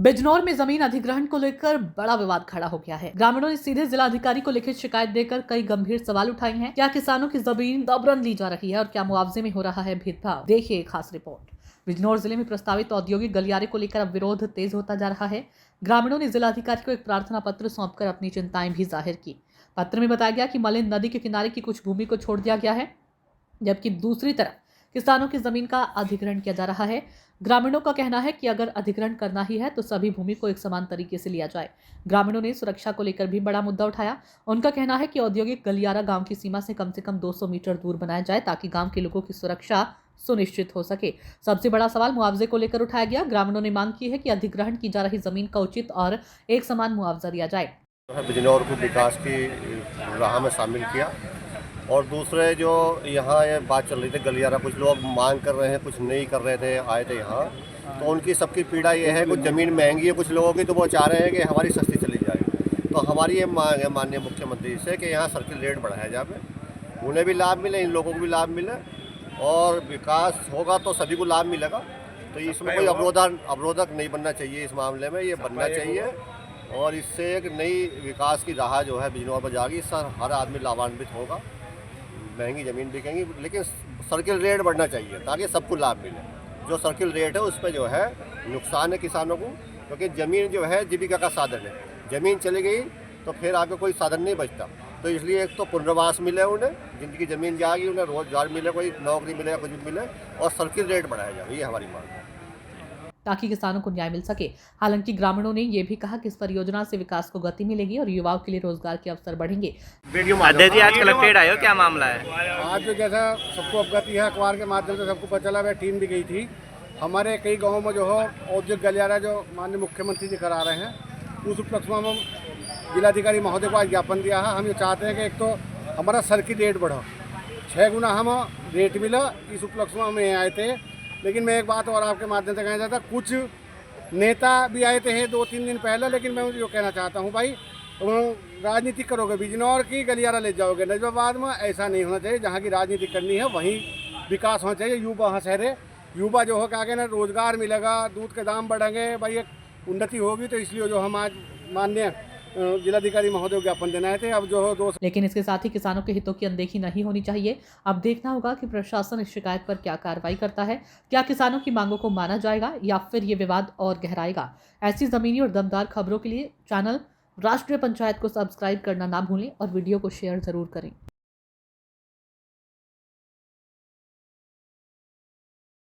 बिजनौर में जमीन अधिग्रहण को लेकर बड़ा विवाद खड़ा हो गया है। ग्रामीणों ने सीधे जिलाधिकारी को लिखित शिकायत देकर कई गंभीर सवाल उठाए हैं। क्या किसानों की जमीन दबरन ली जा रही है और क्या मुआवजे में हो रहा है भेदभाव? देखिए खास रिपोर्ट। बिजनौर जिले में प्रस्तावित औद्योगिक गलियारे को लेकर अब विरोध तेज होता जा रहा है। ग्रामीणों ने जिलाधिकारी को एक प्रार्थना पत्र सौंपकर अपनी चिंताएं भी जाहिर की। पत्र में बताया गया कि मलिन नदी के किनारे की कुछ भूमि को छोड़ दिया गया है, जबकि दूसरी तरफ किसानों की जमीन का अधिग्रहण किया जा रहा है। ग्रामीणों का कहना है कि अगर अधिग्रहण करना ही है तो सभी भूमि को एक समान तरीके से लिया जाए। ग्रामीणों ने सुरक्षा को लेकर भी बड़ा मुद्दा उठाया। उनका कहना है कि औद्योगिक गलियारा गांव की सीमा से कम 200 मीटर दूर बनाया जाए ताकि गांव के लोगों की सुरक्षा सुनिश्चित हो सके। सबसे बड़ा सवाल मुआवजे को लेकर उठाया गया। ग्रामीणों ने मांग की है कि अधिग्रहण की जा रही जमीन का उचित और एक समान मुआवजा दिया जाए। बिजनौर को विकास की राह में शामिल किया और दूसरे जो यहाँ ये बात चल रही थी गलियारा, कुछ लोग मांग कर रहे हैं, कुछ नहीं कर रहे थे, आए थे यहाँ। तो उनकी सबकी पीड़ा ये है, कुछ ज़मीन महंगी है कुछ लोगों की, तो वो चाह रहे हैं कि हमारी सस्ती चली जाए। तो हमारी ये मांग है माननीय मुख्यमंत्री से कि यहाँ सर्किल रेट बढ़ाया जाए, उन्हें भी लाभ मिले, इन लोगों को भी लाभ मिले और विकास होगा तो सभी को लाभ मिलेगा। तो इसमें कोई अवरोधक नहीं बनना चाहिए, इस मामले में ये बनना चाहिए और इससे एक नई विकास की राह जो है बिजनौर पर जाएगी। इससे हर आदमी लाभान्वित होगा, महंगी ज़मीन बिकेंगी, लेकिन सर्किल रेट बढ़ना चाहिए ताकि सबको लाभ मिले। जो सर्किल रेट है उस पर जो है नुकसान है किसानों को, क्योंकि ज़मीन जो है जीविका का साधन है। ज़मीन चली गई तो फिर आगे कोई साधन नहीं बचता। तो इसलिए एक तो पुनर्वास मिले उन्हें, जिनकी ज़मीन जाएगी उन्हें रोजगार मिले, कोई नौकरी मिले या कुछ भी मिले, और सर्किल रेट बढ़ाया जाए, ये हमारी मांग है ताकि किसानों को न्याय मिल सके। हालांकि ग्रामीणों ने यह भी कहा कि इस परियोजना से विकास को गति मिलेगी और युवाओं के लिए रोजगार के अवसर बढ़ेंगे। अध्यक्ष जी, आज कलेक्टेड आए हो, क्या मामला है? आज जो जैसा सबको अवगति है, अखबार के माध्यम से सबको पता चला, वह टीम भी गई थी। हमारे कई गाँवों में जो हो औद्योगिक गलियारा जो माननीय मुख्यमंत्री जी करा रहे हैं, उस उपलक्ष्य में हम जिलाधिकारी महोदय को आज ज्ञापन दिया है। हम ये चाहते हैं कि एक तो हमारा सर्किल रेट बढ़ो, 6 गुना हम रेट मिला। इस उपलक्ष्य में हम यहाँ आए थे। लेकिन मैं एक बात और आपके माध्यम से कहना चाहता, कुछ नेता भी आए थे 2-3 दिन पहले, लेकिन मैं जो कहना चाहता हूँ भाई, राजनीति करोगे, बिजनौर की गलियारा ले जाओगे नजबाबाद में, ऐसा नहीं होना चाहिए। जहाँ की राजनीति करनी है वहीं विकास होना चाहिए। युवा वहाँ शहरे युवा जो हो क्या कहना, रोजगार मिलेगा, दूध के दाम बढ़ेंगे, भाई एक उन्नति होगी। तो इसलिए जो हम आज माननीय जिलाधिकारी महोदय ज्ञापन देना है थे। अब जो हो लेकिन इसके साथ ही किसानों के हितों की अनदेखी नहीं होनी चाहिए। अब देखना होगा कि प्रशासन इस शिकायत पर क्या कार्रवाई करता है। क्या किसानों की मांगों को माना जाएगा या फिर ये विवाद और गहराएगा? ऐसी जमीनी और दमदार खबरों के लिए चैनल राष्ट्रीय पंचायत को सब्सक्राइब करना ना भूलें और वीडियो को शेयर जरूर करें।